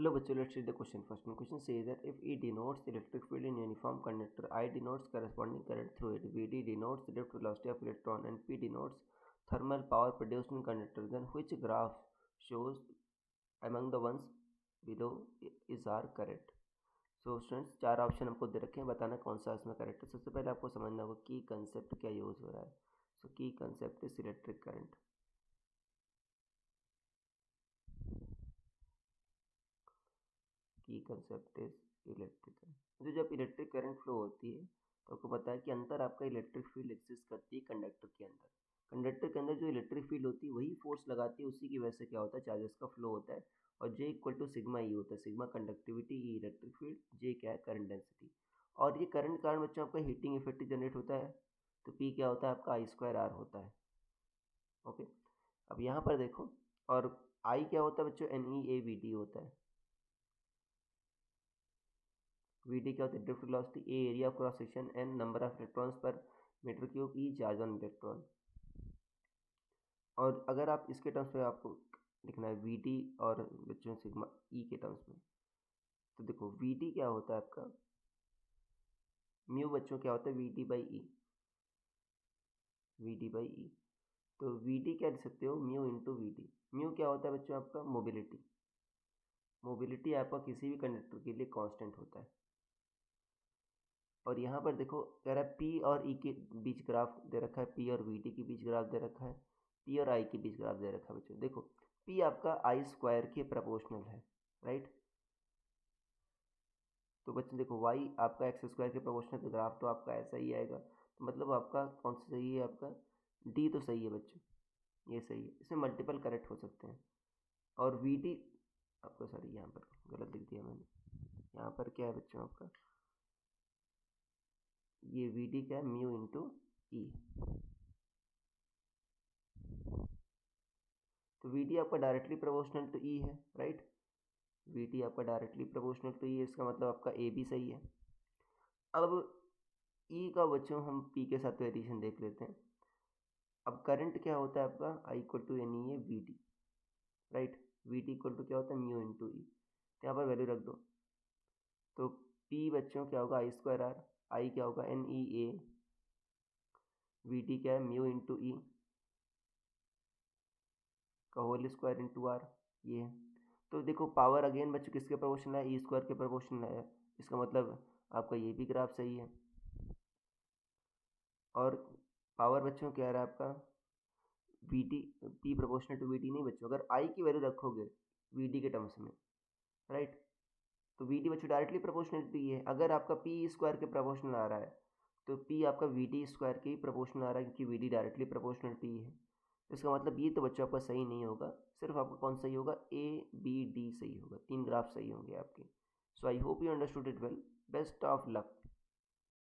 Hello, bachcho, let's read the question first. And question says that if E denotes electric field in uniform conductor, I denotes corresponding current through it, Vd denotes the drift velocity of electron, and P denotes thermal power produced in conductor, then which graph shows among the ones below is our correct? So students, चार option हमको दे रखे हैं, बताना कौन सा इसमें correct है। सबसे पहले आपको समझना होगा की कंसेप्ट क्या यूज़ हो रहा है। सो की कंसेप्ट इज इलेक्ट्रिक करंट। की कंसेप्ट इज इलेक्ट्रिक करंट। तो जब इलेक्ट्रिक करंट फ्लो होती है तो आपको पता है कि अंदर आपका इलेक्ट्रिक फील्ड एग्जिस्ट करती है कंडक्टर के अंदर। कंडक्टर के अंदर जो इलेक्ट्रिक फील्ड होती है वही फोर्स लगाती है, उसी की वजह से क्या होता है, चार्जेस का फ्लो होता है। और जे इक्वल टू सिग्मा ई होता है। सिग्मा कंडक्टिविटी, ई इलेक्ट्रिक फील्ड, जे क्या है करंट डेंसिटी। और ये करंट कारण बच्चों आपका हीटिंग इफेक्ट जनरेट होता है, तो पी क्या होता है आपका आई स्क्वायर आर होता है। ओके, अब यहाँ पर देखो, और आई क्या होता है बच्चों, N E A V D होता है। वीडी क्या होता है, drift velocity, A area of cross section, N number of electrons per metre cube, E charge on electron. और अगर आप इसके टर्म्स में आपको लिखना है वीडी और बच्चों सिग्मा ई के टर्म्स में, तो देखो वीडी क्या होता है आपका, म्यू बच्चों क्या होता है, VD by E, VD by E. तो वीडी क्या लिख सकते हो, म्यू इंटू वीडी। म्यू क्या होता है बच्चों आपका, मोबिलिटी। मोबिलिटी आपका किसी भी कंडक्टर के लिए कांस्टेंट होता है। और यहाँ पर देखो कह रहा है पी और ई के बीच ग्राफ दे रखा है, पी और वी टी के बीच ग्राफ दे रखा है, पी और आई के बीच ग्राफ दे रखा है बच्चों। देखो पी आपका आई स्क्वायर के प्रोपोर्शनल है, राइट। तो बच्चों देखो वाई आपका एक्स स्क्वायर के प्रोपोर्शनल, तो ग्राफ तो आपका ऐसा ही आएगा। तो मतलब आपका कौन सा सही है, आपका डी तो सही है बच्चों, ये सही है। इसमें मल्टीपल करेक्ट हो सकते हैं। और वी टी आपका, सॉरी यहाँ पर गलत लिख दिया मैंने, यहाँ पर क्या है बच्चों आपका, ये वी डी क्या है, म्यू इंटू ई। तो वी डी आपका डायरेक्टली प्रोपोर्शनल टू ई है, राइट। वी टी आपका डायरेक्टली प्रोपोर्शनल टू ई है, इसका मतलब आपका ए भी सही है। अब ई का बच्चों हम पी के साथ वेरिएशन देख लेते हैं। अब करंट क्या होता है आपका, I equal to N E है V D, right. V T equal to क्या होता है, म्यू इंटू ई। तो यहाँ पर वैल्यू रख दो। तो पी बच्चों क्या होगा, आई स्क्वायर आर, आई क्या होगा, N E A, we T क्या है, म्यू इंटू ई का होल स्क्वायर इंटू आर, ये है। तो देखो पावर अगेन बच्चों किसके प्रोपोर्शनल है, ई स्क्वायर के प्रोपोर्शनल है। इसका मतलब आपका ये भी ग्राफ सही है। और पावर बच्चों क्या रहा है आपका, V T, P proportional to V T नहीं बच्चों, अगर आई की वैल्यू रखोगे वी डी के टर्म्स में, राइट, तो वी डी बच्चों डायरेक्टली प्रोपोर्शनल टू ये है। अगर आपका पी स्क्वायर के प्रोपोर्शनल आ रहा है तो पी आपका वी डी स्क्वायर के ही प्रोपोर्शनल आ रहा है, क्योंकि V D directly proportional to है। इसका मतलब ये तो बच्चों आपका सही नहीं होगा। सिर्फ आपका कौन सही होगा, ए बी डी सही होगा, तीन ग्राफ सही होंगे आपके। So I hope you understood it well. Best of luck.